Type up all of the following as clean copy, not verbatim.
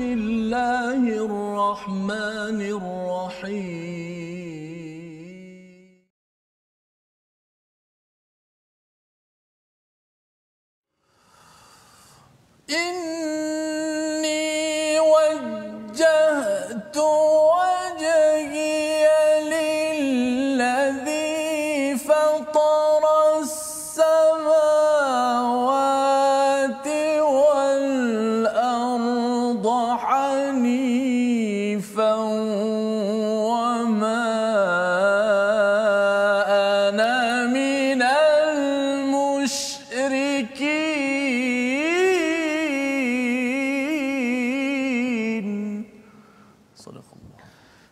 الله الرحمن الرحيم إني وجهت وجهي للذي فطر السماوات والأرض حنيفا وما أنا من المشركين. صدق الله.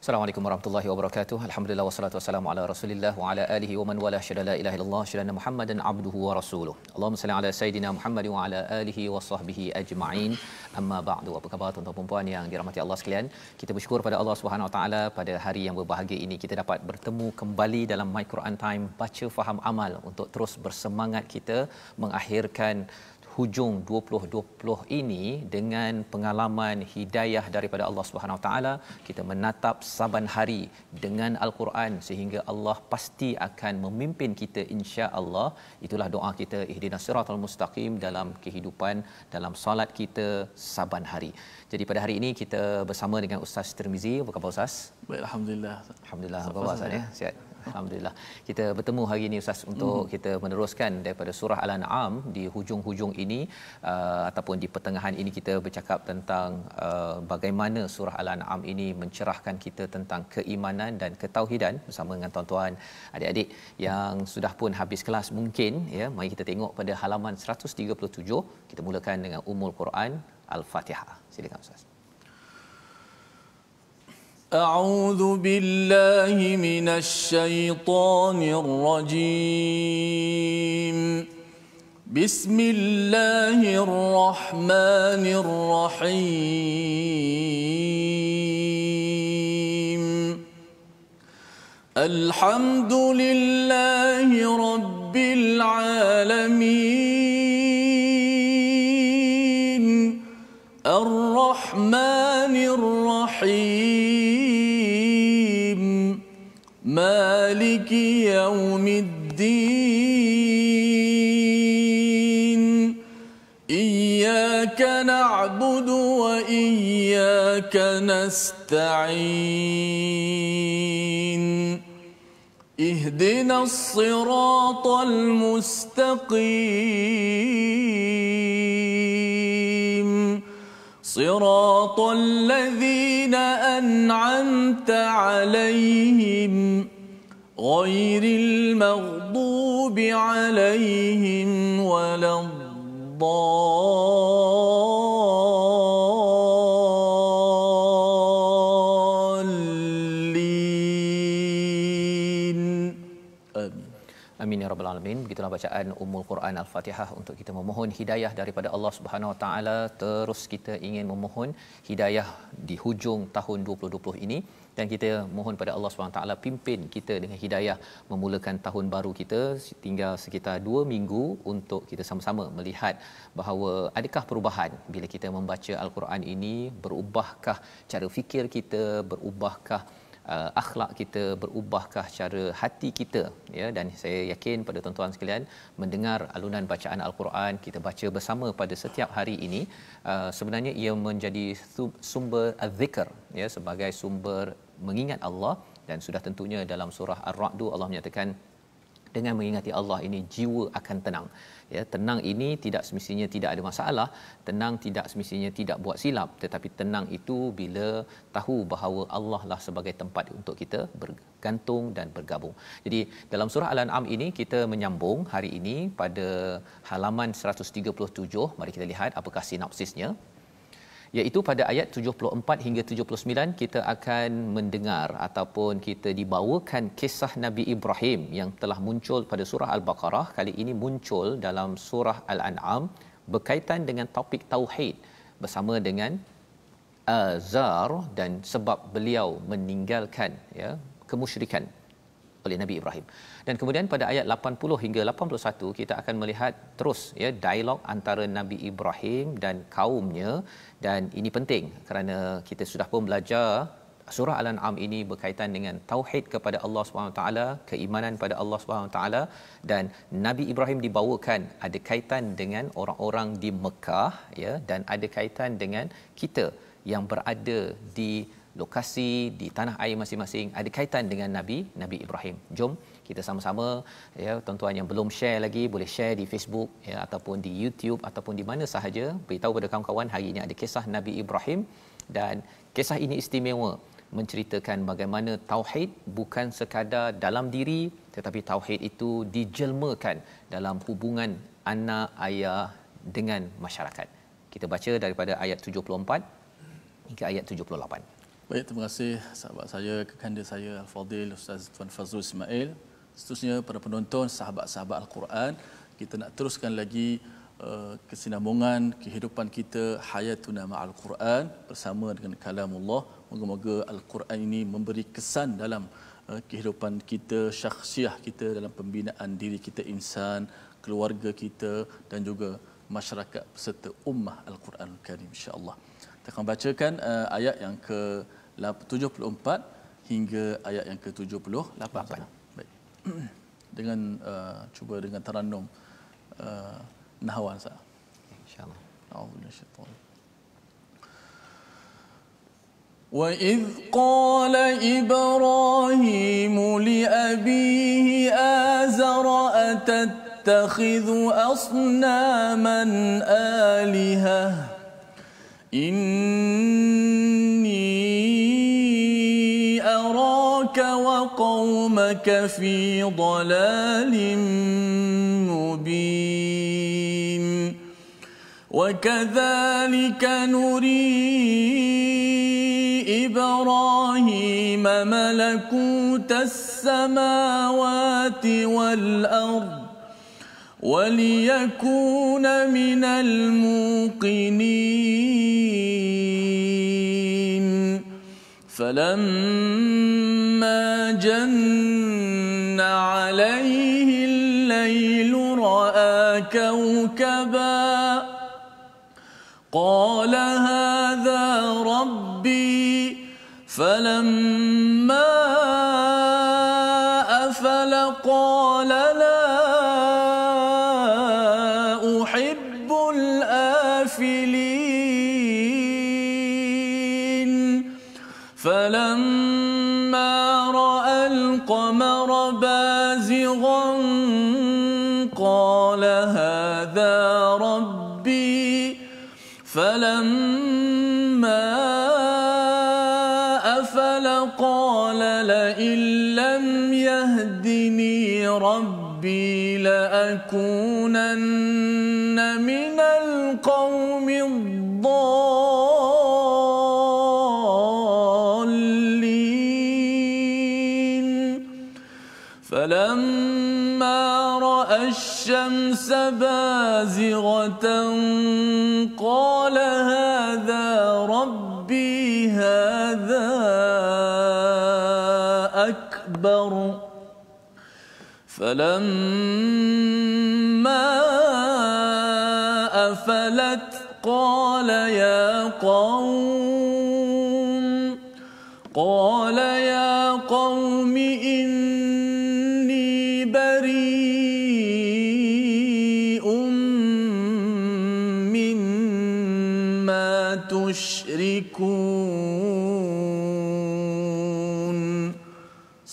Assalamualaikum warahmatullahi wabarakatuh. Alhamdulillah wassalatu wassalamu ala Rasulillah wa ala alihi wa man wala syada la ilaha illallah syada Muhammadan abduhu wa rasuluh. Allahumma salli ala sayidina Muhammad wa ala alihi wa sahbihi ajma'in. Amma ba'du. Apa khabar tuan-tuan dan puan yang dirahmati Allah sekalian? Kita bersyukur pada Allah Subhanahu wa taala pada hari yang berbahagia ini kita dapat bertemu kembali dalam My Quran Time baca faham amal untuk terus bersemangat kita mengakhirkan hujung 2020 ini dengan pengalaman hidayah daripada Allah Subhanahu Wa Taala. Kita menatap saban hari dengan Al-Quran sehingga Allah pasti akan memimpin kita insya-Allah. Itulah doa kita, ihdinas siratal mustaqim, dalam kehidupan, dalam solat kita saban hari. Jadi pada hari ini kita bersama dengan Ustaz Tirmizi. Apa khabar Ustaz? Baik, alhamdulillah. Alhamdulillah. Apa khabar Ustaz ya? Sihat. Alhamdulillah. Kita bertemu hari ini Ustaz untuk kita meneruskan daripada surah Al-An'am. Di hujung-hujung ini ataupun di pertengahan ini kita bercakap tentang bagaimana surah Al-An'am ini mencerahkan kita tentang keimanan dan ketauhidan bersama dengan tuan-tuan adik-adik yang sudah pun habis kelas mungkin ya. Mari kita tengok pada halaman 137. Kita mulakan dengan Ummul Quran Al-Fatihah. Silakan Ustaz. أعوذ بالله من الشيطان الرجيم بسم الله الرحمن الرحيم الحمد لله رب العالمين الرحمن الرحيم مالك يوم الدين إياك نعبد وإياك نستعين اهدنا الصراط المستقيم صراط الذين أنعمت عليهم غير المغضوب عليهم ولا الضالين آمين. Amin ya rabbal alamin. Begitulah bacaan Ummul Quran Al-Fatihah untuk kita memohon hidayah daripada Allah Subhanahu Wa Taala. Terus kita ingin memohon hidayah di hujung tahun 2020 ini dan kita mohon pada Allah Subhanahu Wa Taala pimpin kita dengan hidayah memulakan tahun baru kita. Tinggal sekitar 2 minggu untuk kita sama-sama melihat bahawa adakah perubahan bila kita membaca Al-Quran ini, berubahkah cara fikir kita, berubahkah akhlak kita, berubahkah cara hati kita ya. Dan saya yakin pada tuan-tuan sekalian mendengar alunan bacaan Al-Quran kita baca bersama pada setiap hari ini sebenarnya ia menjadi sumber az-zikr ya, sebagai sumber mengingat Allah. Dan sudah tentunya dalam surah Ar-Ra'd Allah menyatakan dengan mengingati Allah ini jiwa akan tenang ya. Tenang ini tidak semestinya tidak ada masalah, tenang tidak semestinya tidak buat silap, tetapi tenang itu bila tahu bahawa Allah lah sebagai tempat untuk kita bergantung dan bergabung. Jadi dalam surah Al-An'am ini kita menyambung hari ini pada halaman 137. Mari kita lihat apakah sinopsisnya. Iaitu pada ayat 74 hingga 79 kita akan mendengar ataupun kita dibawakan kisah Nabi Ibrahim yang telah muncul pada surah Al-Baqarah. Kali ini muncul dalam surah Al-An'am berkaitan dengan topik tauhid bersama dengan Azar dan sebab beliau meninggalkan ya kemusyrikan. oleh Nabi Ibrahim. Dan kemudian pada ayat 80 hingga 81 kita akan melihat terus ya dialog antara Nabi Ibrahim dan kaumnya, dan ini penting kerana kita sudah pun belajar surah Al-An'am ini berkaitan dengan tauhid kepada Allah Subhanahu taala, keimanan pada Allah Subhanahu taala, dan Nabi Ibrahim dibawakan ada kaitan dengan orang-orang di Mekah ya, dan ada kaitan dengan kita yang berada di lokasi di tanah air masing-masing, ada kaitan dengan Nabi Ibrahim. Jom kita sama-sama ya, tuan-tuan yang belum share lagi boleh share di Facebook ya, ataupun di YouTube ataupun di mana sahaja, beritahu kepada kawan-kawan hari ini ada kisah Nabi Ibrahim, dan kisah ini istimewa menceritakan bagaimana tauhid bukan sekadar dalam diri, tetapi tauhid itu dijelmakan dalam hubungan anak ayah dengan masyarakat. Kita baca daripada ayat 74 hingga ayat 78. Baik, terima kasih sahabat saya, kekanda saya Al-Fadhil Ustaz Tuan Fazrul Ismail. Seterusnya para penonton, sahabat-sahabat Al-Quran, kita nak teruskan lagi kesinambungan kehidupan kita hayatuna ma'al Quran bersama dengan kalamullah. Moga-moga Al-Quran ini memberi kesan dalam kehidupan kita, syakhsiah kita, dalam pembinaan diri kita insan, keluarga kita dan juga masyarakat serta ummah Al-Quranul Karim, insya-Allah. Kita akan bacakan ayat yang ke-74 hingga ayat yang ke-78. Baik. Dengan cuba dengan tarannum nahwan sah. Insya-Allah. A'udzubillahi minasyaitanir وَإِذْ قَالَ إِبْرَاهِيمُ لِأَبِيهِ آزَرَ أَتَتَّخِذُ أَصْنَامًا آلِهَةً إِنِّي أَرَاكَ وَقَوْمَكَ فِي ضَلَالٍ مُبِينٍ وَكَذَلِكَ نُرِي إبراهيم ملكوت السماوات والأرض وليكون من الموقنين فلما جن عليه الليل رأى كوكبا قال هذا ربي فلما أفل قال لا أحب الآفلين فلما رأى القمر بازغا قال هذا ربي فلما أفل قال لئن لم يهدني ربي لأكونن من القوم الضالين فلما رأى الشمس بازغة قال هذا ربي هذا أكبر فلما أفلت قال يا قوم إني بريء مما تشركون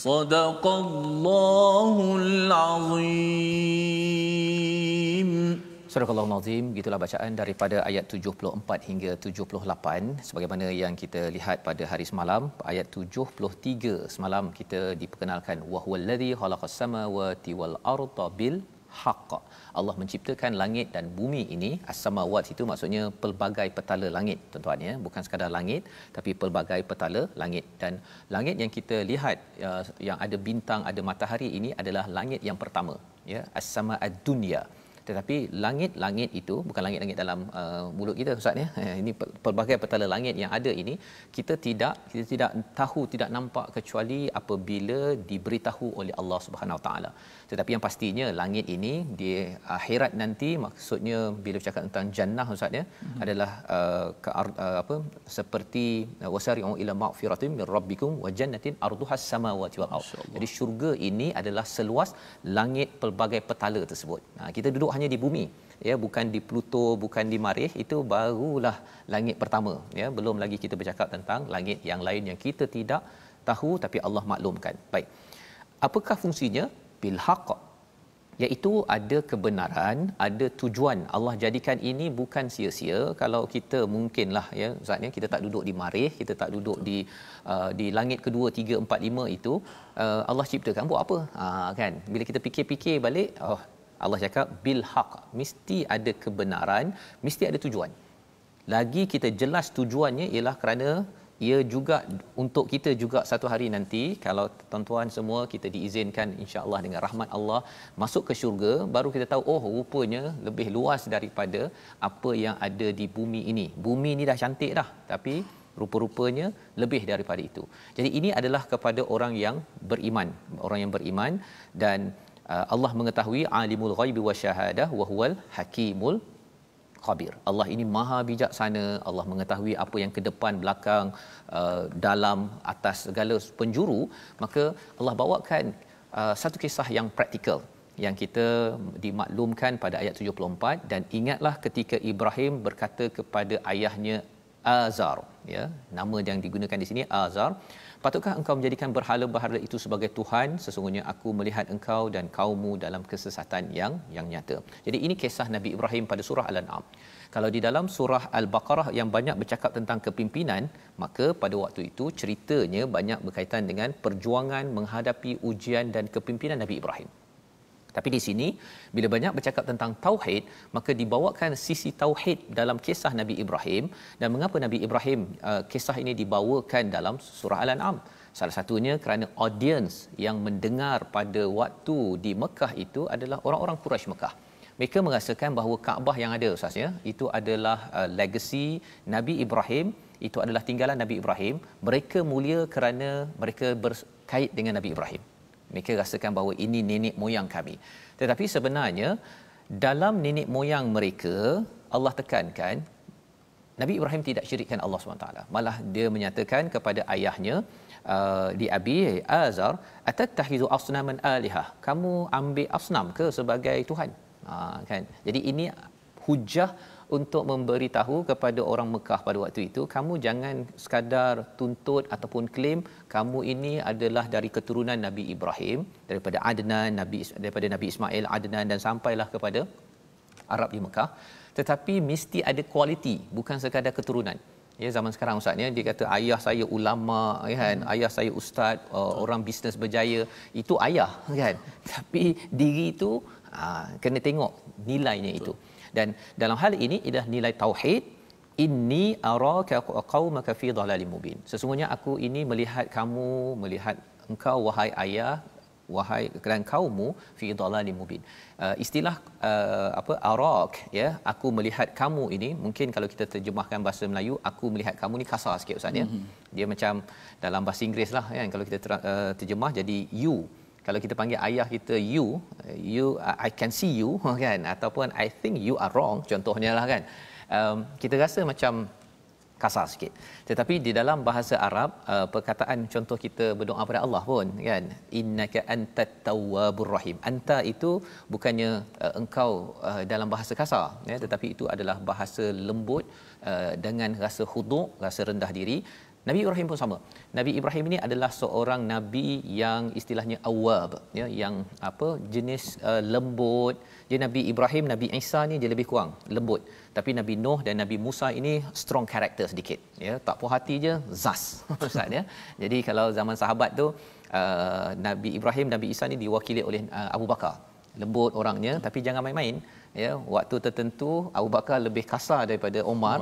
صدق الله العظيم. Surah Al-Nazim, gitulah bacaan daripada ayat 74 hingga 78. Sebagaimana yang kita lihat pada hari semalam, ayat 73 semalam kita diperkenalkan wahwallazi khalaqas samawati wal arda bil haqq. Allah menciptakan langit dan bumi ini. As-samawat itu maksudnya pelbagai petala langit, tuan-tuan ya, bukan sekadar langit tapi pelbagai petala langit. Dan langit yang kita lihat yang ada bintang, ada matahari ini adalah langit yang pertama ya, as-sama ad-dunya. Tetapi langit-langit itu bukan langit-langit dalam mulut kita Ustaz ya. Ini pelbagai petala langit yang ada ini kita tidak tahu, tidak nampak kecuali apabila diberitahu oleh Allah Subhanahu Wa Taala. Tetapi yang pastinya langit ini di akhirat nanti, maksudnya bila bercakap tentang jannah Ustaz ya, adalah seperti wasari'u ila maghfiratin min rabbikum wa jannatin arduhas samawati wal ardh. Jadi syurga ini adalah seluas langit pelbagai petala tersebut. Kita duduk hanya di bumi ya, bukan di Pluto, bukan di Marikh, itu barulah langit pertama ya, belum lagi kita bercakap tentang langit yang lain yang kita tidak tahu tapi Allah maklumkan. Baik. Apakah fungsinya? Bil haqq, iaitu ada kebenaran, ada tujuan. Allah jadikan ini bukan sia-sia. Kalau kita mungkinlah ya Ustaz ya, kita tak duduk di Marikh, kita tak duduk di langit kedua, 3, 4, 5 itu, Allah ciptakan buat apa? Kan bila kita fikir-fikir balik, Allah cakap bil haqq, mesti ada kebenaran, mesti ada tujuan. Lagi kita jelas tujuannya ialah kerana ia juga untuk kita juga satu hari nanti, kalau tuan-tuan semua kita diizinkan insya-Allah dengan rahmat Allah masuk ke syurga, baru kita tahu rupanya lebih luas daripada apa yang ada di bumi ini. Bumi ni dah cantik dah, tapi rupa-rupanya lebih daripada itu. Jadi ini adalah kepada orang yang beriman, dan Allah mengetahui alimul ghaibi wasyahadah wa huwal hakimul khabir. Allah ini maha bijaksana, Allah mengetahui apa yang ke depan, belakang, dalam, atas segala penjuru. Maka Allah bawakan satu kisah yang praktikal yang kita dimaklumkan pada ayat 74. Dan ingatlah ketika Ibrahim berkata kepada ayahnya Azar, ya, nama yang digunakan di sini Azar, patutkah engkau menjadikan berhala-berhala itu sebagai Tuhan? Sesungguhnya aku melihat engkau dan kaummu dalam kesesatan yang nyata. Jadi ini kisah Nabi Ibrahim pada surah Al-An'am. Kalau di dalam surah Al-Baqarah yang banyak bercakap tentang kepimpinan, maka pada waktu itu ceritanya banyak berkaitan dengan perjuangan menghadapi ujian dan kepimpinan Nabi Ibrahim. Tapi di sini bila banyak bercakap tentang tauhid, maka dibawakan sisi tauhid dalam kisah Nabi Ibrahim. Dan mengapa Nabi Ibrahim kisah ini dibawakan dalam surah Al-An'am? Salah satunya kerana audiens yang mendengar pada waktu di Mekah itu adalah orang-orang Quraisy Mekah. Mereka merasakan bahawa Kaabah yang ada Ustaz ya, itu adalah legacy Nabi Ibrahim, itu adalah tinggalan Nabi Ibrahim. Mereka mulia kerana mereka berkait dengan Nabi Ibrahim. Mereka rasakan bahawa ini nenek moyang kami. Tetapi sebenarnya dalam nenek moyang mereka, Allah tekankan Nabi Ibrahim tidak syirikkan Allah SWT. Malah dia menyatakan kepada ayahnya di Abi Azar, atattahizu asnaman alihah, kamu ambil asnam ke sebagai Tuhan? Kan. Jadi ini hujah untuk memberitahu kepada orang Mekah pada waktu itu, kamu jangan sekadar tuntut ataupun klaim kamu ini adalah dari keturunan Nabi Ibrahim, daripada Adnan, daripada Nabi Ismail, Adnan, dan sampailah kepada Arab di Mekah. Tetapi mesti ada kualiti, bukan sekadar keturunan. Ya, zaman sekarang Ustaz ya, dia kata ayah saya ulama kan, ayah saya ustaz, orang bisnes berjaya, itu ayah kan. Tapi diri itu kena tengok nilainya itu. Dan dalam hal ini ialah nilai tauhid. Inni araka qaumaka fi dhalalin mubin. Sesungguhnya aku ini melihat kamu, melihat engkau wahai ayah, wahai dan kaummu fi dhalalin mubin. Istilah arak ya, aku melihat kamu ini, mungkin kalau kita terjemahkan bahasa Melayu, aku melihat kamu ni kasar sikit Ustaz ya. Dia macam dalam bahasa Inggeris lah kan, kalau kita terjemah jadi you. Kalau kita panggil ayah kita you, I can see you kan, ataupun I think you are wrong contohnya lah kan. Kita rasa macam kasar sikit. Tetapi di dalam bahasa Arab, perkataan contoh kita berdoa pada Allah pun kan, innaka antat tawwabur rahim. Anta itu bukannya engkau dalam bahasa kasar ya, tetapi itu adalah bahasa lembut dengan rasa khudu', rasa rendah diri. Nabi Ibrahim pun sama. Nabi Ibrahim ini adalah seorang nabi yang istilahnya awwab ya, yang jenis lembut. Dia Nabi Ibrahim, Nabi Isa ni dia lebih kurang lembut. Tapi Nabi Nuh dan Nabi Musa ini strong character sedikit ya, tak puas hati je zas Ustaz ya. Jadi kalau zaman sahabat tu Nabi Ibrahim, Nabi Isa ni diwakili oleh Abu Bakar. Lembut orangnya, tapi jangan main-main ya. Waktu tertentu Abu Bakar lebih kasar daripada Umar,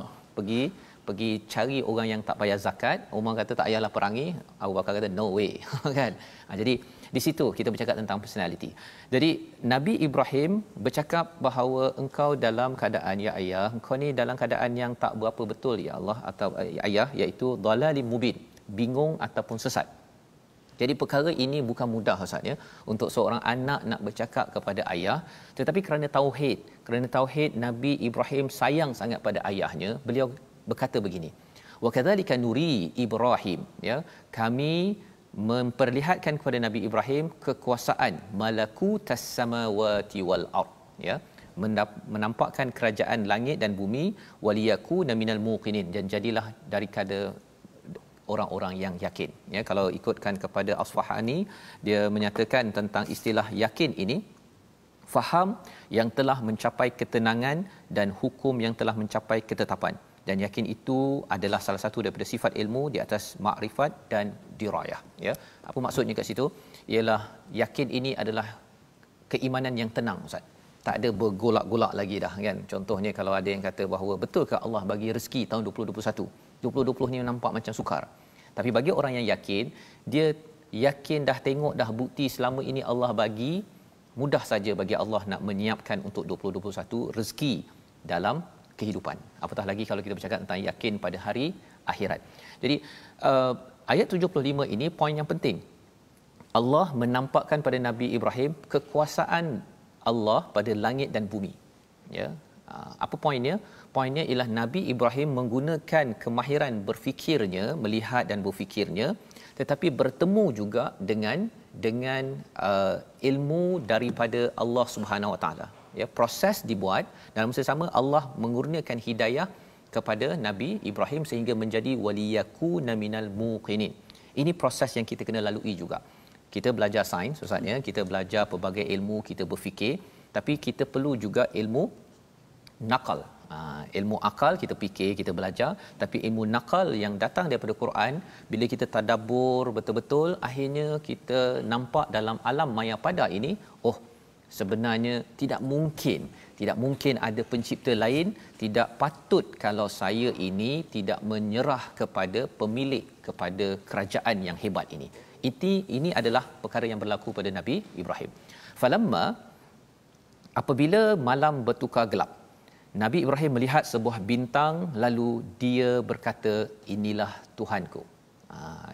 pergi cari orang yang tak bayar zakat. Umar kata tak payahlah perangi, Abu Bakar kata no way kan. Jadi Di situ kita bercakap tentang personality. Jadi Nabi Ibrahim bercakap bahawa engkau dalam keadaan ya ayah, engkau ni dalam keadaan yang tak berapa betul ya Allah atau ya ayah, iaitu dhalalim mubin, bingung ataupun sesat. Jadi perkara ini bukan mudah Ustaz ya untuk seorang anak nak bercakap kepada ayah, tetapi kerana tauhid Nabi Ibrahim sayang sangat pada ayahnya, beliau berkata begini. Wa kadzalika nuri Ibrahim, ya, kami memperlihatkan kepada Nabi Ibrahim kekuasaan malakutas samawati wal ard, ya, menampakkan kerajaan langit dan bumi, waliyakuna minal muqinin, dan jadilah daripada orang-orang yang yakin. Ya, kalau ikutkan kepada Asfahani, dia menyatakan tentang istilah yakin ini, faham yang telah mencapai ketenangan dan hukum yang telah mencapai ketetapan. Dan yakin itu adalah salah satu daripada sifat ilmu di atas makrifat dan dirayah. Ya, apa maksudnya kat situ? Ialah yakin ini adalah keimanan yang tenang, Ustaz. Tak ada bergolak-golak lagi dah kan. Contohnya kalau ada yang kata bahawa betulkah Allah bagi rezeki tahun 2021? 2020 ni nampak macam sukar. Tapi bagi orang yang yakin, dia yakin dah tengok dah bukti selama ini Allah bagi, mudah saja bagi Allah nak menyiapkan untuk 2021 rezeki dalam kehidupan. Apatah lagi kalau kita bercakap tentang yakin pada hari akhirat. Jadi ayat 75 ini poin yang penting. Allah menampakkan pada Nabi Ibrahim kekuasaan Allah pada langit dan bumi. Ya. Apa poinnya? Poinnya ialah Nabi Ibrahim menggunakan kemahiran berfikirnya, melihat dan berfikirnya, tetapi bertemu juga dengan ilmu daripada Allah Subhanahu Wa Taala. Ya, proses dibuat dalam masa sama Allah mengurniakan hidayah kepada Nabi Ibrahim sehingga menjadi waliyakuna minal muqinin. Ini proses yang kita kena lalui juga. Kita belajar sains, Ustaz ya, kita belajar pelbagai ilmu, kita berfikir, tapi kita perlu juga ilmu nakal. Ilmu akal kita fikir, kita belajar, tapi ilmu nakal yang datang daripada Quran, bila kita tadabbur betul-betul, akhirnya kita nampak dalam alam maya pada ini, sebenarnya tidak mungkin ada pencipta lain, tidak patut kalau saya ini tidak menyerah kepada pemilik, kepada kerajaan yang hebat ini. Ini adalah perkara yang berlaku pada Nabi Ibrahim. Falamma, apabila malam bertukar gelap, Nabi Ibrahim melihat sebuah bintang, lalu dia berkata, inilah Tuhanku.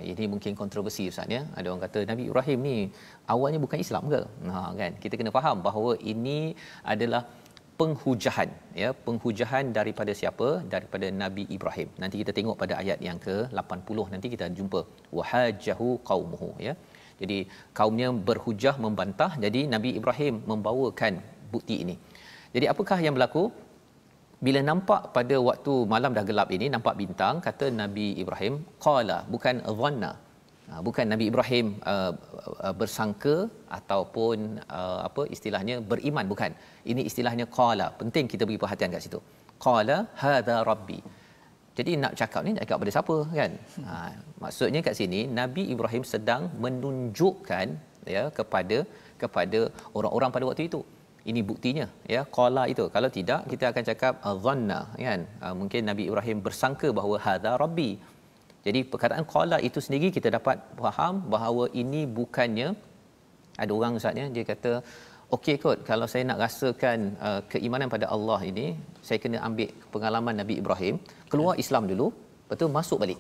Ini mungkin kontroversi Ustaz ya. Ada orang kata Nabi Ibrahim ni awalnya bukan Islam ke? Kan kita kena faham bahawa ini adalah penghujahan, ya, penghujahan daripada siapa? Daripada Nabi Ibrahim. Nanti kita tengok pada ayat yang ke-80, nanti kita jumpa wahajjahu qaumuhu, ya. Jadi kaumnya berhujah, membantah, jadi Nabi Ibrahim membawakan bukti ini. Jadi apakah yang berlaku? Bila nampak pada waktu malam dah gelap ini, nampak bintang, kata Nabi Ibrahim, qala, bukan dhanna. Bukan Nabi Ibrahim bersangka ataupun apa istilahnya beriman, bukan. Ini istilahnya qala. Penting kita beri perhatian kat situ. Qala hadza rabbi. Jadi nak cakap ni nak cakap pada siapa kan? Maksudnya kat sini Nabi Ibrahim sedang menunjukkan, ya, kepada orang-orang pada waktu itu. Ini buktinya, ya, qala itu. Kalau tidak kita akan cakap dhanna kan. Mungkin Nabi Ibrahim bersangka bahawa hadza rabbi. Jadi perkataan qala itu sendiri kita dapat faham bahawa ini bukannya, ada orang Ustaz ya, dia kata okey kot, kalau saya nak rasakan keimanan pada Allah ini, saya kena ambil pengalaman Nabi Ibrahim, keluar Islam dulu, betul, masuk balik,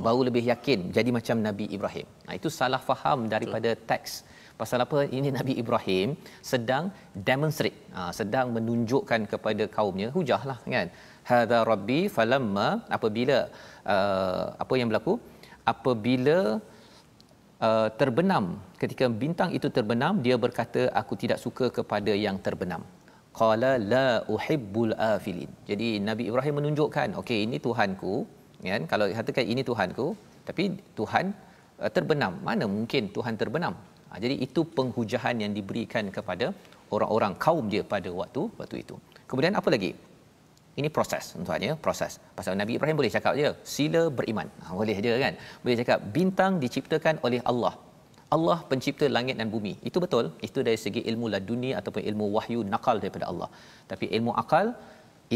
baru lebih yakin jadi macam Nabi Ibrahim. Itu salah faham daripada teks. Pasal apa? Ini Nabi Ibrahim sedang demonstrate, sedang menunjukkan kepada kaumnya, hujahlah kan. Hadza rabbi, falamma, apabila apa yang berlaku? Apabila terbenam, ketika bintang itu terbenam, dia berkata, aku tidak suka kepada yang terbenam. Qala la uhibbul afilin. Jadi Nabi Ibrahim menunjukkan, okey, ini Tuhanku, kan? Kalau katakan ini Tuhanku, tapi Tuhan terbenam. Mana mungkin Tuhan terbenam? Jadi itu penghujahan yang diberikan kepada orang-orang kaum dia pada waktu itu. Kemudian apa lagi? Ini proses, tuan-tuan ya, proses. Pasal Nabi Ibrahim boleh cakap je, sila beriman. Boleh je kan? Boleh cakap bintang diciptakan oleh Allah. Allah pencipta langit dan bumi. Itu betul. Itu dari segi ilmu laduni ataupun ilmu wahyu nakal daripada Allah. Tapi ilmu akal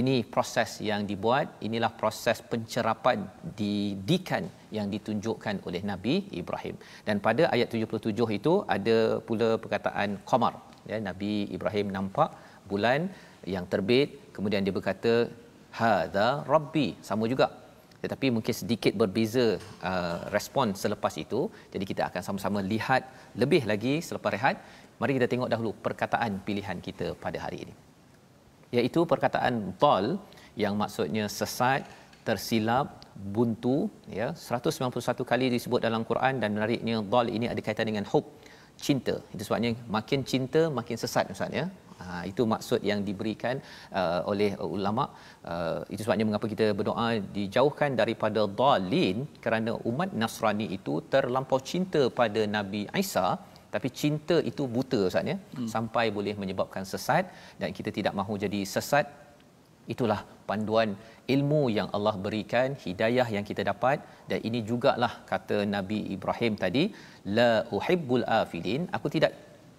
Ini proses yang dibuat, inilah proses pencerapan didikan yang ditunjukkan oleh Nabi Ibrahim. Dan pada ayat 77 itu ada pula perkataan qamar, ya, Nabi Ibrahim nampak bulan yang terbit, kemudian dia berkata hadza rabbi, sama juga, tetapi mungkin sedikit berbeza respon selepas itu. Jadi kita akan sama-sama lihat lebih lagi selepas rehat. Mari kita tengok dahulu perkataan pilihan kita pada hari ini, iaitu perkataan dhal yang maksudnya sesat, tersilap, buntu, ya, 191 kali disebut dalam Quran. Dan menariknya dhal ini ada kaitan dengan hub, cinta. Itu sebabnya makin cinta makin sesat, Ustaz, ya. Itu maksud yang diberikan oleh ulama. Itu sebabnya mengapa kita berdoa dijauhkan daripada dhalin, kerana umat Nasrani itu terlampau cinta pada Nabi Isa, tapi cinta itu buta, Ustaz, ya, sampai boleh menyebabkan sesat, dan kita tidak mahu jadi sesat. Itulah panduan ilmu yang Allah berikan, hidayah yang kita dapat. Dan ini jugalah kata Nabi Ibrahim tadi, la uhibbul afilin, aku tidak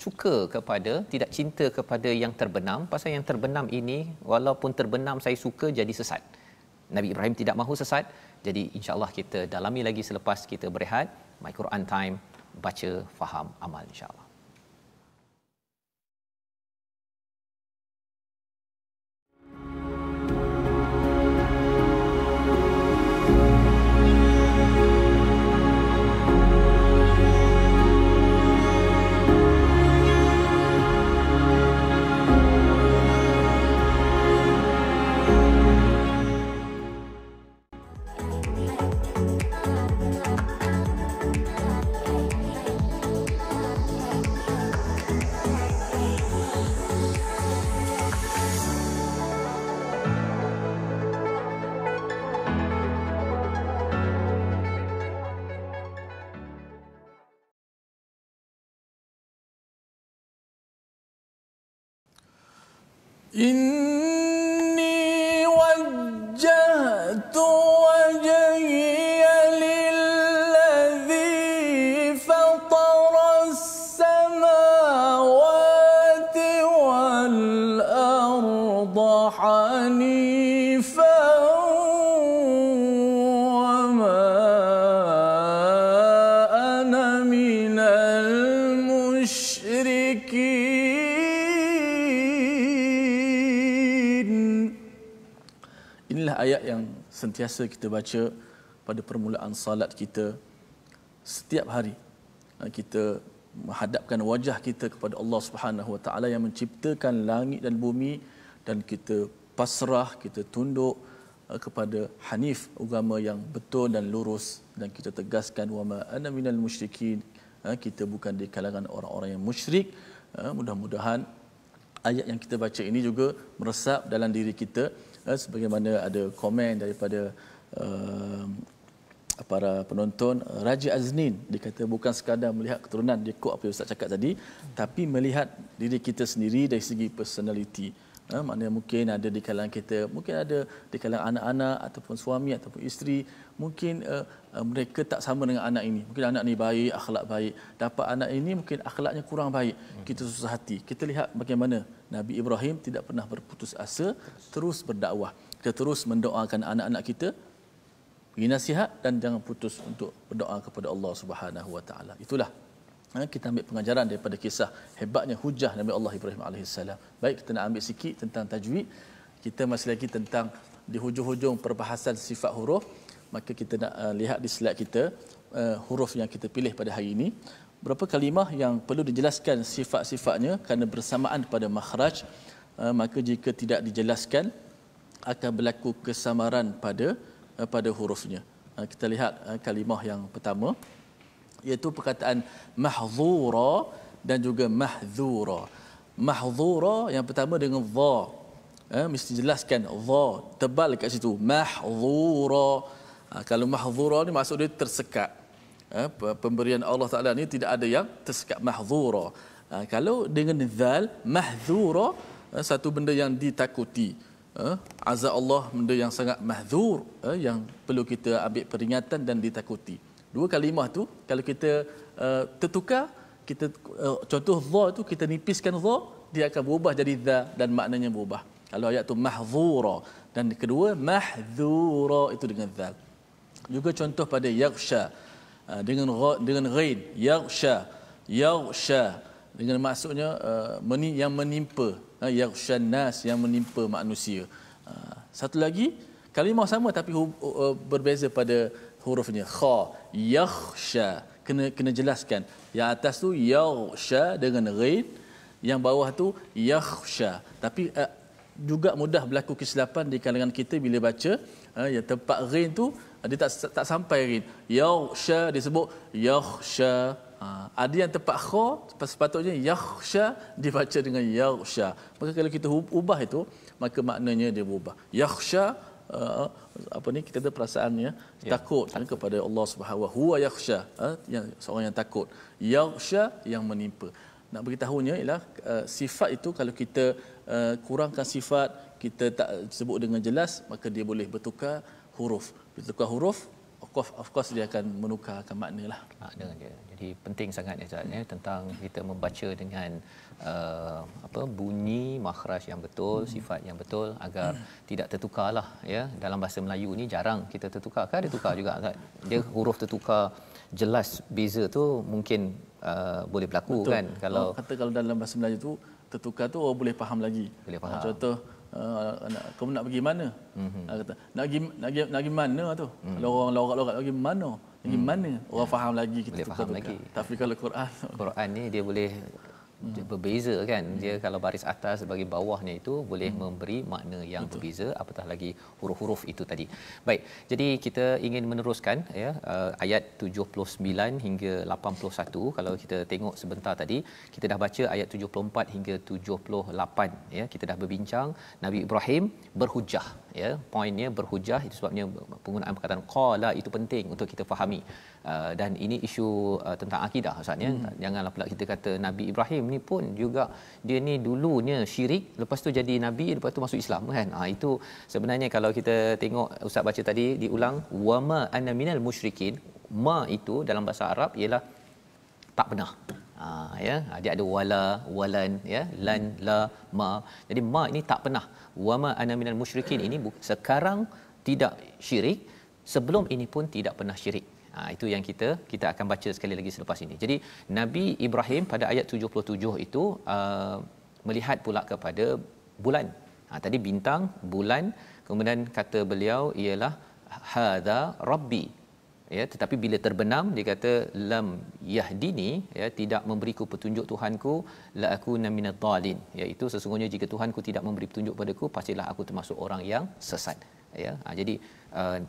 suka kepada, tidak cinta kepada yang terbenam. Pasal yang terbenam ini, walaupun terbenam saya suka, jadi sesat. Nabi Ibrahim tidak mahu sesat. Jadi insya-Allah kita dalami lagi selepas kita berehat. My Quran Time, baca, faham, amal, insya-Allah. إني وجهت وجهي للذي فطر السماوات والأرض حنيفا وما أنا من المشركين. Inilah ayat yang sentiasa kita baca pada permulaan salat kita setiap hari. Kita menghadapkan wajah kita kepada Allah Subhanahu Wa Taala yang menciptakan langit dan bumi, dan kita pasrah, kita tunduk kepada Hanif, agama yang betul dan lurus, dan kita tegaskan wama ana minal musyrikin, kita bukan di kalangan orang-orang yang musyrik. Mudah-mudahan ayat yang kita baca ini juga meresap dalam diri kita, sebagaimana ada komen daripada para penonton. Raja Aznin, dia kata bukan sekadar melihat keturunan, dia quote apa yang Ustaz cakap tadi, tapi melihat diri kita sendiri dari segi personality. Maknanya mungkin ada di kalangan kita, mungkin ada di kalangan anak-anak ataupun suami ataupun isteri, mungkin mereka tak sama dengan anak ini. Mungkin anak ni baik, akhlak baik, dapat anak ini mungkin akhlaknya kurang baik, kita susah hati. Kita lihat bagaimana Nabi Ibrahim tidak pernah berputus asa, terus berdakwah. Kita terus mendoakan anak-anak kita, beri nasihat, dan jangan putus untuk berdoa kepada Allah Subhanahu Wa Taala. Itulah kita ambil pengajaran daripada kisah hebatnya hujah Nabi Allah Ibrahim alaihissalam. Baik, kita nak ambil sikit tentang tajwid. Kita masih lagi tentang di hujung-hujung perbahasan sifat huruf. Maka kita nak lihat di slide kita huruf yang kita pilih pada hari ini. Berapa kalimah yang perlu dijelaskan sifat-sifatnya kerana bersamaan pada makhraj. Maka jika tidak dijelaskan akan berlaku kesamaran pada hurufnya. Kita lihat kalimah yang pertama, iaitu perkataan mahzura dan juga mahzura. Mahzura yang pertama dengan dha, mesti jelaskan dha tebal kat situ, mahzura. Kalau mahzura ni maksud dia tersekat. Pemberian Allah Taala ni tidak ada yang tersekat, mahzura. Kalau dengan zal, mahzura, satu benda yang ditakuti. Azab Allah, benda yang sangat mahzur, yang perlu kita ambil peringatan dan ditakuti. Dua kalimah tu kalau kita tertukar, kita contoh dha tu, kita nipiskan dha, dia akan berubah jadi za dan maknanya berubah. Kalau ayat tu mahzura, dan kedua mahdzura itu dengan zal. Juga contoh pada yaghsha dengan ghain, yaghsha dengan maksudnya yang menimpa, yaghshan nas, yang menimpa manusia. Satu lagi kalimah sama tapi berbeza pada hurufnya. Kha, yakhsha, kena jelaskan. Yang atas tu yaghsha dengan ghain, yang bawah tu yakhsha. Tapi juga mudah berlaku kesilapan di kalangan kita bila baca yang tempat ghain tu dia tak sampai ghain. Yaghsha disebut yakhsha. Ada yang tempat kha sepatutnya yakhsha dibaca dengan yaghsha. Maka kalau kita ubah itu, maka maknanya dia berubah. Yakhsha kita ada perasaannya takut kepada Allah Subhanahu wa huwa yakhsha, yang seorang yang takut. Yaghsha yang menimpa. Nak beritahunya ialah sifat itu kalau kita kurangkan sifat, kita tak sebut dengan jelas, maka dia boleh bertukar huruf. Bertukar huruf, of course dia akan menukarkan maknalah. Makna dia. Jadi penting sangat ya tentang kita membaca dengan bunyi makhraj yang betul, sifat yang betul agar tidak tertukarlah ya. Dalam bahasa Melayu ni jarang kita tertukar. Kan ada tukar juga kan. Dia huruf tertukar jelas beza tu mungkin boleh berlaku. Betul. Kan kalau dalam bahasa Melayu tu tertukar tu orang boleh faham lagi. Boleh faham. Contoh kamu nak pergi mana? Kata nak pergi mana tu? Kalau orang lorak-lorak pergi mana? Pergi mana? Orang faham lagi, kita boleh faham lagi. Tapi kalau Quran ni dia boleh berbeza kan. Dia kalau baris atas bagi bawahnya itu boleh memberi makna yang berbeza, apatah lagi huruf-huruf itu tadi. Baik, jadi kita ingin meneruskan ya ayat 79 hingga 81. Kalau kita tengok sebentar tadi, kita dah baca ayat 74 hingga 78 ya. Kita dah berbincang Nabi Ibrahim berhujah ya. Poinnya berhujah, itu sebabnya penggunaan perkataan qala itu penting untuk kita fahami. Dan ini isu tentang akidah Ustaz ya. Janganlah pula kita kata Nabi Ibrahim ni pun juga dia ni dulunya syirik, lepas tu jadi nabi, lepas tu masuk Islam kan. Itu sebenarnya kalau kita tengok Ustaz baca tadi diulang, wama ana minal musyrikin. Ma itu dalam bahasa Arab ialah tak pernah. Ya, dia ada wala, walan ya, lan, la, ma. Jadi ma ini tak pernah. Wama ana minal musyrikin ini sekarang tidak syirik, sebelum ini pun tidak pernah syirik. Itu yang kita akan baca sekali lagi selepas ini. Jadi Nabi Ibrahim pada ayat 77 itu melihat pula kepada bulan. Tadi bintang, bulan, kemudian kata beliau ialah hadza rabbi. Ya, tetapi bila terbenam dia kata lam yahdini, ya, tidak memberiku petunjuk Tuhanku, la akuna minadh dhalin, iaitu sesungguhnya jika Tuhanku tidak memberi petunjuk padaku, pastilah aku termasuk orang yang sesat. Ya, jadi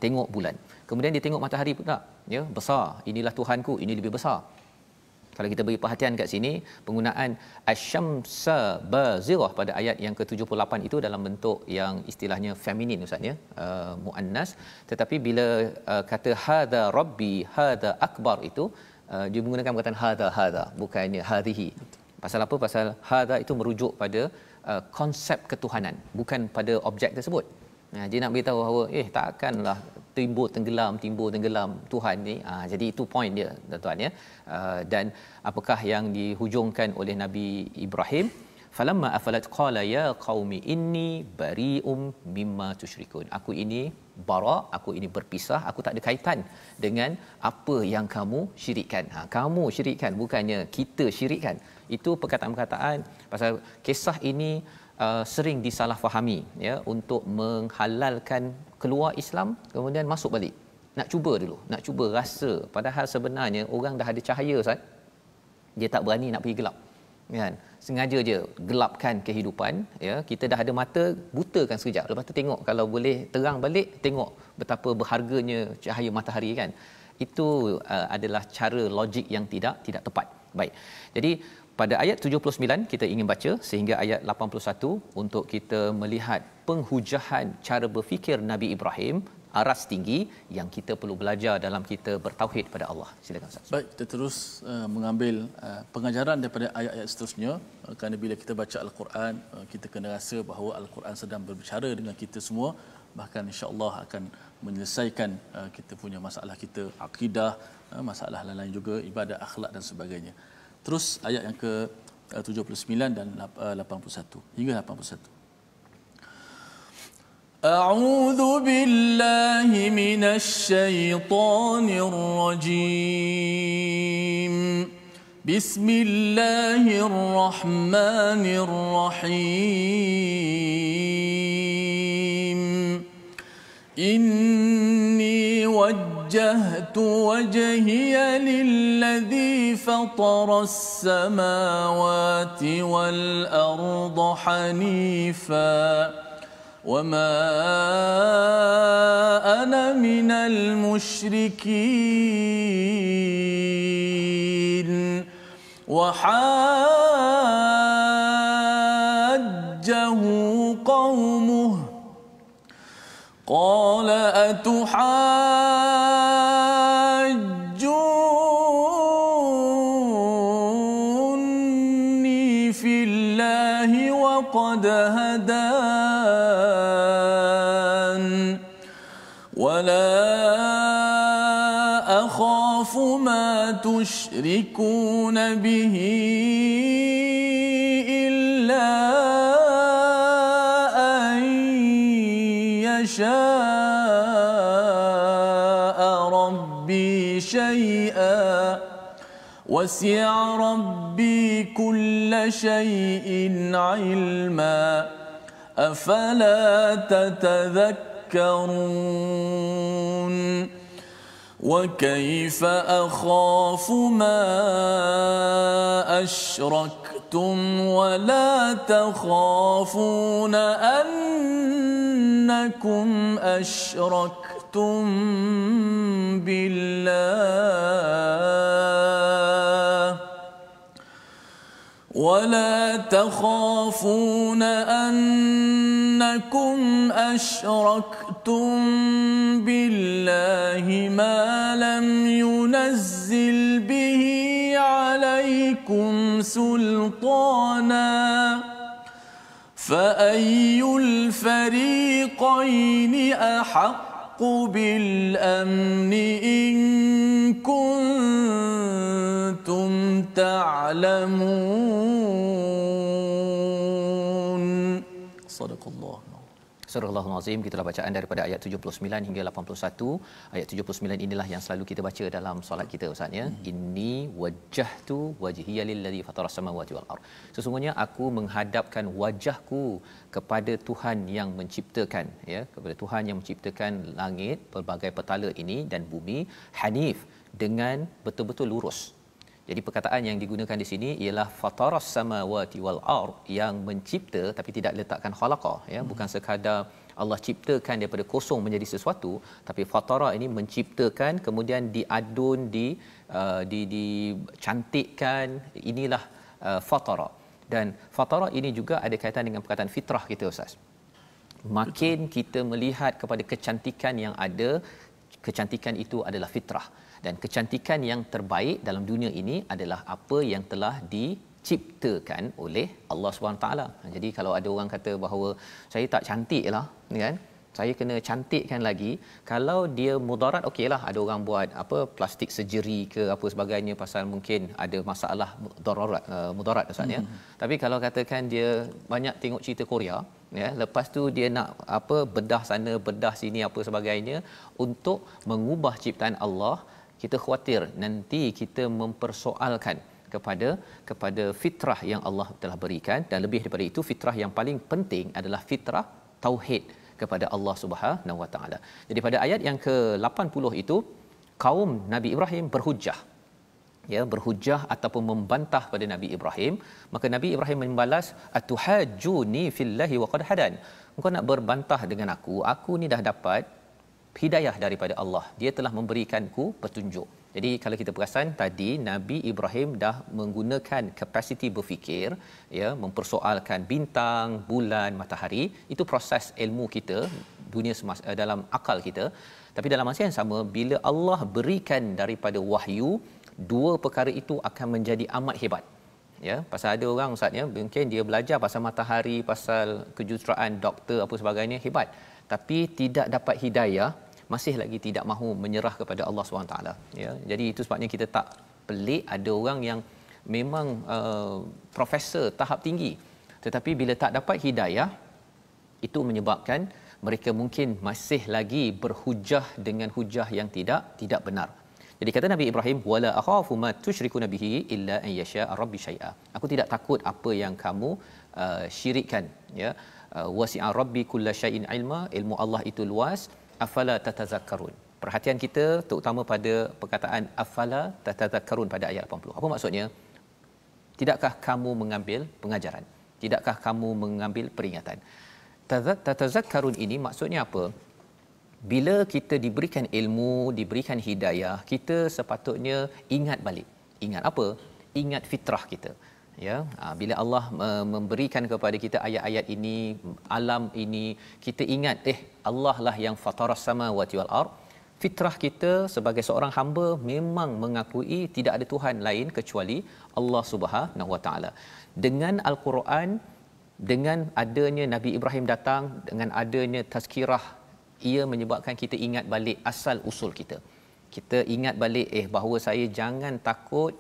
tengok bulan. Kemudian dia tengok matahari pula, ya, besar. Inilah Tuhanku, ini lebih besar. Kalau kita beri perhatian kat sini, penggunaan asy-syamsa bazirah pada ayat yang ke-78 itu dalam bentuk yang istilahnya feminin Ustaz ya, muannas. Tetapi bila kata hadza rabbi, hadza akbar itu dia menggunakan perkataan hadza, bukannya hadhihi. Pasal apa? Pasal hadza itu merujuk pada konsep ketuhanan, bukan pada objek tersebut. Dia nak beritahu bahawa takkanlah timbul tenggelam Tuhan ni. Jadi itu poin dia tuan-tuan ya. Dan apakah yang dihujungkan oleh Nabi Ibrahim? Falamma afalat qala ya qaumi inni bari'um mimma tusyrikun. Aku ini bara, aku ini berpisah, aku tak ada kaitan dengan apa yang kamu syirikkan. Kamu syirikkan, bukannya kita syirikkan. Itu perkataan-perkataan pasal kisah ini sering disalahfahami ya, untuk menghalalkan keluar Islam kemudian masuk balik. Nak cuba dulu, nak cuba rasa, padahal sebenarnya orang dah ada cahaya Ustaz, dia tak berani nak pergi gelap kan, sengaja je gelapkan kehidupan ya. Kita dah ada mata, butakan sekejap, lepas tu tengok kalau boleh terang balik, tengok betapa berharganya cahaya matahari kan. Itu adalah cara logik yang tidak tepat. Baik, jadi pada ayat 79 kita ingin baca sehingga ayat 81 untuk kita melihat penghujahan cara berfikir Nabi Ibrahim, aras tinggi yang kita perlu belajar dalam kita bertauhid pada Allah. Silakan Ustaz. Baik, kita terus mengambil pengajaran daripada ayat-ayat seterusnya, kerana bila kita baca Al-Quran, kita kena rasa bahawa Al-Quran sedang berbicara dengan kita semua, bahkan insya-Allah akan menyelesaikan kita punya masalah kita, akidah, masalah lain juga, ibadat, akhlak dan sebagainya. Terus ayat yang ke 79 dan 81 hingga 81. أعوذ بالله من الشيطان الرجيم بسم الله الرحمن الرحيم إني وجهت وجهي للذي فطر السماوات والأرض حنيفا وما أنا من المشركين وحاجه قومه قال أتحاجوني في الله وقد هدان ولا أخاف ما تشركون به إلا أن يشاء ربي شيئا وسع ربي كل شيء علما أفلا تتذكرون وكيف أخاف ما أشركتم ولا تخافون أنكم أشركتم بالله ولا تخافون أنكم أشركتم بالله ما لم ينزل به عليكم سلطانا فأي الفريقين أحق بالأمن إن كنتم تعلمون صدق الله. Surah Al-Azim, gitulah bacaan daripada ayat 79 hingga 81. Ayat 79 inilah yang selalu kita baca dalam solat kita Ustaz ya. Inni wajjahtu wajhiya lillazi fataras samawati wal ard. Sesungguhnya aku menghadapkan wajahku kepada Tuhan yang menciptakan ya, kepada Tuhan yang menciptakan langit, pelbagai petala ini dan bumi, hanif, dengan betul-betul lurus. Jadi perkataan yang digunakan di sini ialah fataras samawati wal ard, yang mencipta tapi tidak letakkan khalaqa ya, bukan sekadar Allah ciptakan daripada kosong menjadi sesuatu, tapi fatara ini menciptakan kemudian diadun dicantikkan, inilah fatara. Dan fatara ini juga ada kaitan dengan perkataan fitrah kita Ustaz. Makin kita melihat kepada kecantikan yang ada, kecantikan itu adalah fitrah. Dan kecantikan yang terbaik dalam dunia ini adalah apa yang telah diciptakan oleh Allah SWT. Jadi kalau ada orang kata bahawa saya tak cantik lah, kan? Saya kena cantikkan lagi. Kalau dia mudarat, okeylah, ada orang buat apa plastik surgery ke apa sebagainya pasal mungkin ada masalah mudarat Ustaz ya. Tapi kalau katakan dia banyak tengok cerita Korea ya, lepas tu dia nak apa bedah sana bedah sini apa sebagainya untuk mengubah ciptaan Allah, kita khawatir nanti kita mempersoalkan kepada fitrah yang Allah telah berikan. Dan lebih daripada itu, fitrah yang paling penting adalah fitrah tauhid kepada Allah Subhanahu Wa Taala. Jadi pada ayat yang ke-80 itu, kaum Nabi Ibrahim berhujjah ya, berhujjah ataupun membantah pada Nabi Ibrahim. Maka Nabi Ibrahim membalas, atuhajjuni fillahi wa qad hadan. Engkau nak berbantah dengan aku ni dah dapat hidayah daripada Allah, dia telah memberikanku petunjuk. Jadi kalau kita perasan tadi, Nabi Ibrahim dah menggunakan kapasiti berfikir ya, mempersoalkan bintang, bulan, matahari. Itu proses ilmu kita, dunia dalam akal kita. Tapi dalam masa yang sama, bila Allah berikan daripada wahyu, dua perkara itu akan menjadi amat hebat. Ya, pasal ada orang Ustaz ya, mungkin dia belajar pasal matahari, pasal kejuruteraan, doktor apa sebagainya, hebat. Tapi tidak dapat hidayah, masih lagi tidak mahu menyerah kepada Allah SWT ya. Jadi itu sebabnya kita tak pelik ada orang yang memang profesor tahap tinggi, tetapi bila tak dapat hidayah, itu menyebabkan mereka mungkin masih lagi berhujah dengan hujah yang tidak benar. Jadi kata Nabi Ibrahim, wala akhafu ma tusyrikuna bihi illa an yasha rabbi syai'a. Aku tidak takut apa yang kamu syirikkan, ya. Wasi'a rabbi kullasyai'in ilma, ilmu Allah itu luas. Afala tatazakkarun. Perhatian kita terutama pada perkataan afala tatazakkarun pada ayat 80. Apa maksudnya? Tidakkah kamu mengambil pengajaran? Tidakkah kamu mengambil peringatan? Tatazakkarun ini maksudnya apa? Bila kita diberikan ilmu, diberikan hidayah, kita sepatutnya ingat balik. Ingat apa? Ingat fitrah kita. Ya, bila Allah memberikan kepada kita ayat-ayat ini, alam ini, kita ingat Allah lah yang fataras samawati wal ard. Fitrah kita sebagai seorang hamba memang mengakui tidak ada Tuhan lain kecuali Allah Subhanahu Wa Taala. Dengan Al-Quran, dengan adanya Nabi Ibrahim datang, dengan adanya tazkirah, ia menyebabkan kita ingat balik asal usul kita. Kita ingat balik bahawa saya jangan takut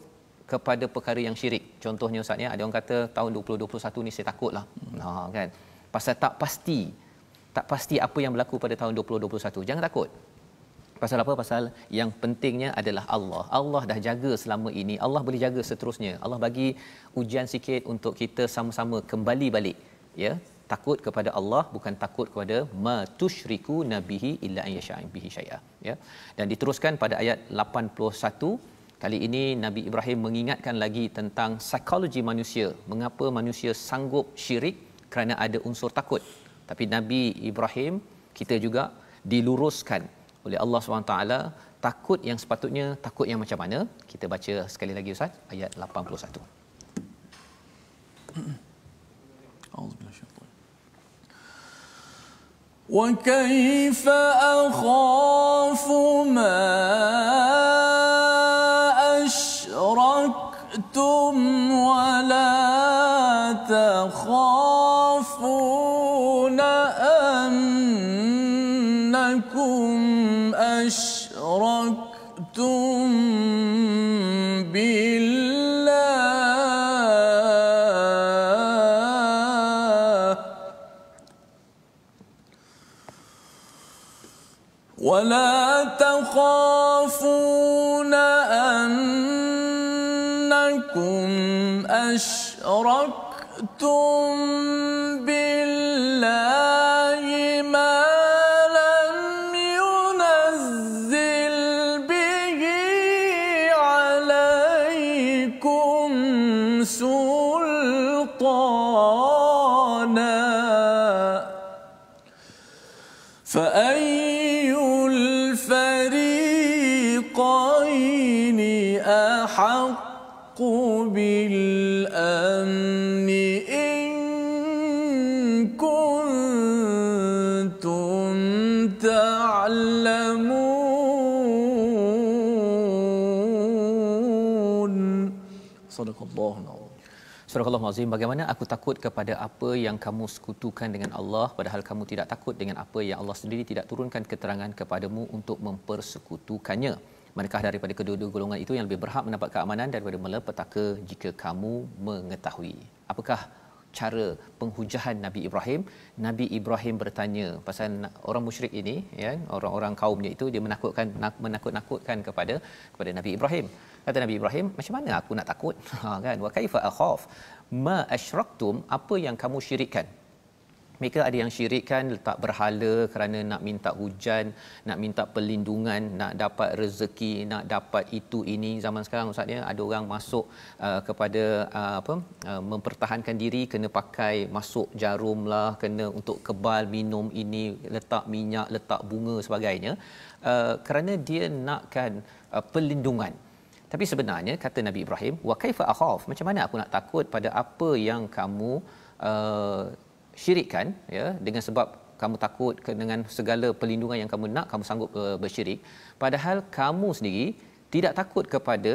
kepada perkara yang syirik. Contohnya Ustaz ya, ada orang kata tahun 2021 ni saya takutlah. Kan. Pasal tak pasti apa yang berlaku pada tahun 2021. Jangan takut. Pasal apa? Pasal yang pentingnya adalah Allah. Allah dah jaga selama ini. Allah boleh jaga seterusnya. Allah bagi ujian sikit untuk kita sama-sama kembali balik. Ya, takut kepada Allah, bukan takut kepada ma tusyriku nabihi illa an yasha bihi syai'a. Ya. Dan diteruskan pada ayat 81. Kali ini Nabi Ibrahim mengingatkan lagi tentang psikologi manusia. Mengapa manusia sanggup syirik? Kerana ada unsur takut. Tapi Nabi Ibrahim, kita juga diluruskan oleh Allah SWT, takut yang sepatutnya takut yang macam mana? Kita baca sekali lagi Ustaz, ayat 81. Wa kaifa akhafu ma ashraktum wa la takhafuna annakum أشركتم بالله ولا تخافون أنكم أشركتم بالله ما فأي الفريقين أحق بالأمن إن كنتم تعلمون صدق الله العظيم. Surah Al-Azim, bagaimana aku takut kepada apa yang kamu sekutukan dengan Allah, padahal kamu tidak takut dengan apa yang Allah sendiri tidak turunkan keterangan kepadamu untuk mempersekutukannya. Manakah daripada kedua-dua golongan itu yang lebih berhak mendapat keamanan daripada malapetaka jika kamu mengetahui? Apakah cara penghujahan Nabi Ibrahim? Nabi Ibrahim bertanya pasal orang musyrik ini, ya, orang-orang kaumnya itu, dia menakut-nakutkan kepada Nabi Ibrahim. Kata Nabi Ibrahim, macam mana aku nak takut? Kan, wa kaifa akhaf ma asyraktum, apa yang kamu syirikkan. Mereka ada yang syirikkan letak berhala kerana nak minta hujan, nak minta perlindungan, nak dapat rezeki, nak dapat itu ini. Zaman sekarang Ustaz ya, ada orang masuk kepada mempertahankan diri, kena pakai masuk jarum lah, kena untuk kebal minum ini, letak minyak, letak bunga sebagainya, kerana dia nakkan perlindungan. Tapi sebenarnya kata Nabi Ibrahim, wa kaifa akhaf, macam mana aku nak takut pada apa yang kamu syirikkan, ya, dengan sebab kamu takut dengan segala perlindungan yang kamu nak, kamu sanggup bersyirik, padahal kamu sendiri tidak takut kepada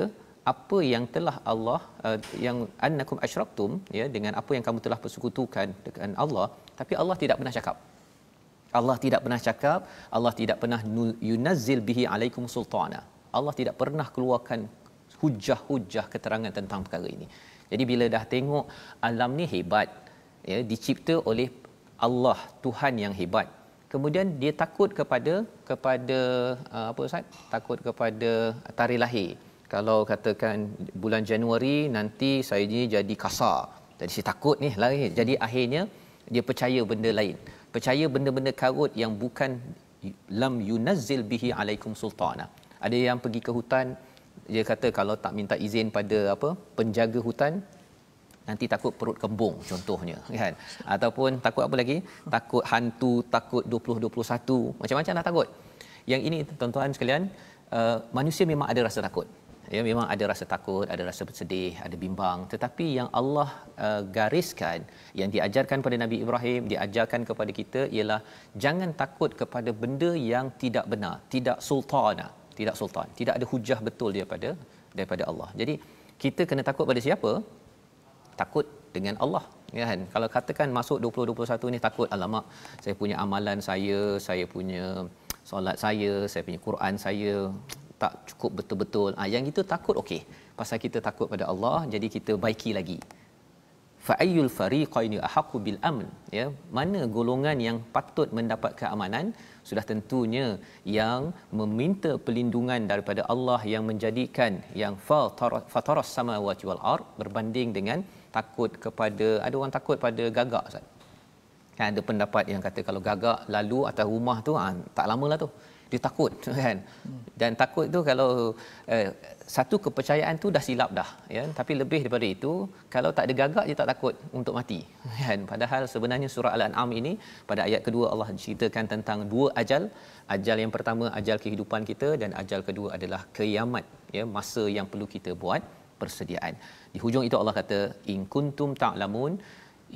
apa yang telah Allah yang annakum asyraktum, ya, dengan apa yang kamu telah persekutukan dengan Allah. Tapi Allah tidak pernah cakap, Allah tidak pernah cakap, Allah tidak pernah yunazzil bihi alaikum sultana. Allah tidak pernah keluarkan hujah-hujah keterangan tentang perkara ini. Jadi bila dah tengok alam ni hebat, ya, dicipta oleh Allah, Tuhan yang hebat, kemudian dia takut kepada apa Ustaz? Takut kepada tarikh lahir. Kalau katakan bulan Januari nanti saya ni jadi kasar. Jadi saya takut ni lahir. Jadi akhirnya dia percaya benda lain. Percaya benda-benda karut yang bukan lam yunazzil bihi alaikum sultana. Ada yang pergi ke hutan, dia kata kalau tak minta izin pada penjaga hutan, nanti takut perut kembung contohnya, kan? Ataupun takut apa lagi? Takut hantu, takut 2021, macam-macam lah takut. Yang ini tuan-tuan sekalian, manusia memang ada rasa takut. Ya, memang ada rasa takut, ada rasa bersedih, ada bimbang, tetapi yang Allah gariskan, yang diajarkan pada Nabi Ibrahim, diajarkan kepada kita ialah jangan takut kepada benda yang tidak benar, tidak sultan, tidak ada hujah betul daripada Allah. Jadi kita kena takut pada siapa? Takut dengan Allah, kan? Kalau katakan masuk 2021 ni takut, alamak saya punya amalan saya punya solat saya punya Quran saya tak cukup betul-betul. Yang itu takut okey. Pasal kita takut pada Allah, jadi kita baiki lagi. Fa ayyul fariqaini ahaqqu bil amn, ya, mana golongan yang patut mendapat keamanan? Sudah tentunya yang meminta perlindungan daripada Allah, yang menjadikan yang fataras samawati wal ard, berbanding dengan takut kepada, ada orang takut pada gagak Ustaz. Kan ada pendapat yang kata kalau gagak lalu atas rumah tu tak lamalah tu dia takut, kan? Dan takut tu kalau satu kepercayaan tu dah silap dah, ya. Tapi lebih daripada itu, kalau tak ada gagak dia tak takut untuk mati, kan? Padahal sebenarnya surah Al-An'am ini pada ayat kedua Allah ceritakan tentang dua ajal. Ajal yang pertama ajal kehidupan kita, dan ajal kedua adalah kiamat, ya, masa yang perlu kita buat persediaan. Di hujung itu Allah kata in kuntum ta'lamun.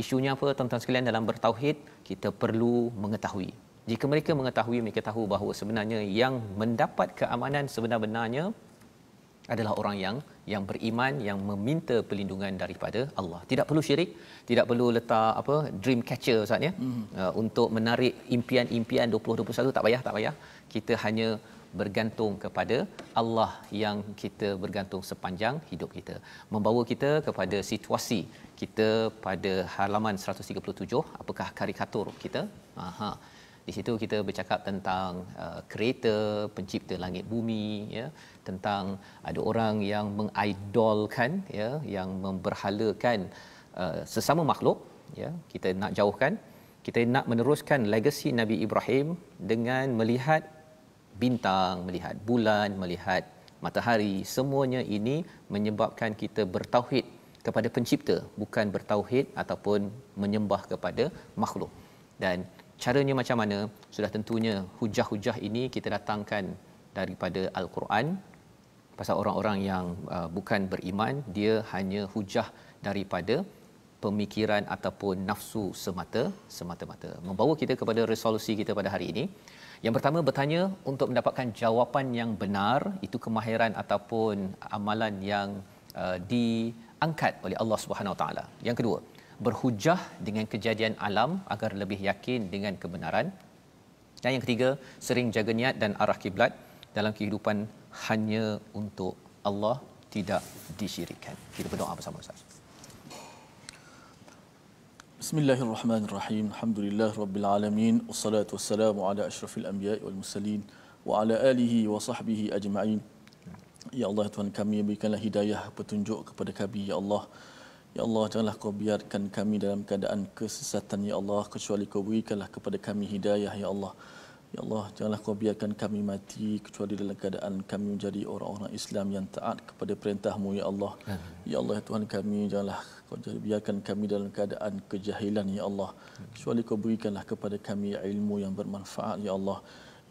Isunya apa tuan-tuan sekalian? Dalam bertauhid kita perlu mengetahui. Jika mereka mengetahui, mereka tahu bahawa sebenarnya yang mendapat keamanan sebenar-benarnya adalah orang yang beriman, yang meminta perlindungan daripada Allah. Tidak perlu syirik, tidak perlu letak dream catcher Ustaz, ya. Untuk menarik impian-impian 2021 tak payah. Kita hanya bergantung kepada Allah yang kita bergantung sepanjang hidup kita. Membawa kita kepada situasi kita pada halaman 137, apakah karikatur kita? Di situ kita bercakap tentang kreator, pencipta langit bumi, ya, tentang ada orang yang mengidolkan, ya, yang memberhalakan sesama makhluk, ya. Kita nak jauhkan, kita nak meneruskan legasi Nabi Ibrahim dengan melihat bintang, melihat bulan, melihat matahari. Semuanya ini menyebabkan kita bertauhid kepada pencipta, bukan bertauhid ataupun menyembah kepada makhluk. Dan caranya macam mana? Sudah tentunya hujah-hujah ini kita datangkan daripada Al-Quran. Pasal orang-orang yang bukan beriman, dia hanya hujah daripada pemikiran ataupun nafsu semata-mata. Membawa kita kepada resolusi kita pada hari ini. Yang pertama, bertanya untuk mendapatkan jawapan yang benar, itu kemahiran ataupun amalan yang diangkat oleh Allah Subhanahu Wa Taala. Yang kedua, berhujah dengan kejadian alam agar lebih yakin dengan kebenaran. Dan yang ketiga, sering jaga niat dan arah kiblat dalam kehidupan hanya untuk Allah, tidak disyirikkan. Kita berdoa bersama Ustaz. Bismillahirrahmanirrahim. Alhamdulillah rabbil alamin. Wassalatu wassalamu ala asyrafil anbiya'i wal mursalin wa ala alihi wa sahbihi ajma'in. Ya Allah, Tuhan kami, berikanlah hidayah, petunjuk kepada kami, ya Allah. Ya Allah, janganlah kau biarkan kami dalam keadaan kesesatan, ya Allah, kecuali kau berikanlah kepada kami hidayah, ya Allah. Ya Allah, janganlah kau biarkan kami mati kecuali dalam keadaan kami menjadi orang-orang Islam yang taat kepada perintah-Mu, ya Allah. Ya Allah, Tuhan kami, janganlah kau biarkan kami dalam keadaan kejahilan, ya Allah, kecuali kau berikanlah kepada kami ilmu yang bermanfaat, ya Allah.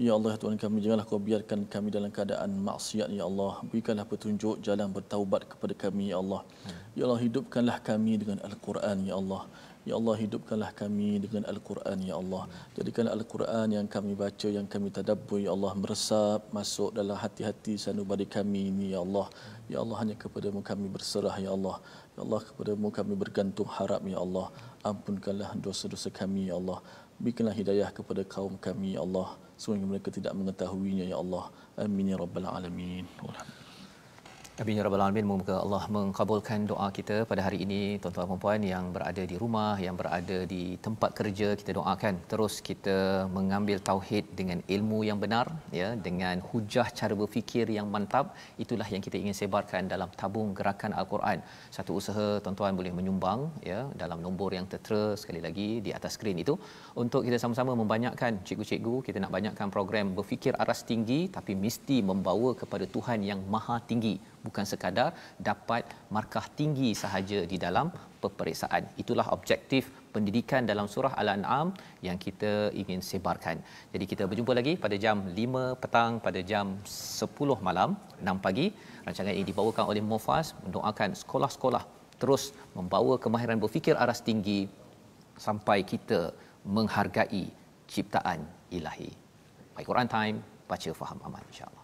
Ya Allah, Tuhan kami, janganlah kau biarkan kami dalam keadaan maksiat, ya Allah. Berikanlah petunjuk jalan bertaubat kepada kami, ya Allah. Ya Allah, hidupkanlah kami dengan Al-Quran, ya Allah. Ya Allah, hidupkanlah kami dengan Al-Quran, ya Allah. Jadikanlah Al-Quran yang kami baca, yang kami tadabbur, ya Allah, meresap masuk dalam hati-hati sanubari kami ini, ya Allah. Ya Allah, hanya kepadamu kami berserah, ya Allah. Ya Allah, kepadamu kami bergantung harap, ya Allah. Ampunkanlah dosa-dosa kami, ya Allah. Berikanlah hidayah kepada kaum kami, ya Allah, sehingga mereka tidak mengetahuinya, ya Allah. Amin ya rabbal alamin. Amin ya rabbal alamin. Moga Allah mengabulkan doa kita pada hari ini. Tuan-tuan dan puan yang berada di rumah, yang berada di tempat kerja, kita doakan terus kita mengambil tauhid dengan ilmu yang benar, ya, dengan hujah cara berfikir yang mantap. Itulah yang kita ingin sebarkan dalam tabung gerakan Al-Quran. Satu usaha tuan-tuan boleh menyumbang, ya, dalam nombor yang tertera sekali lagi di atas skrin itu, untuk kita sama-sama membanyakkan cikgu-cikgu. Kita nak banyakkan program berfikir aras tinggi, tapi mesti membawa kepada Tuhan yang maha tinggi, bukan sekadar dapat markah tinggi sahaja di dalam peperiksaan. Itulah objektif pendidikan dalam surah Al-An'am yang kita ingin sebarkan. Jadi kita berjumpa lagi pada jam 5 petang, pada jam 10 malam, 6 pagi. Rancangan ini dibawakan oleh Mufas, mendoakan sekolah-sekolah terus membawa kemahiran berfikir aras tinggi sampai kita menghargai ciptaan ilahi. Baik, Quran Time, baca faham aman, insya-Allah.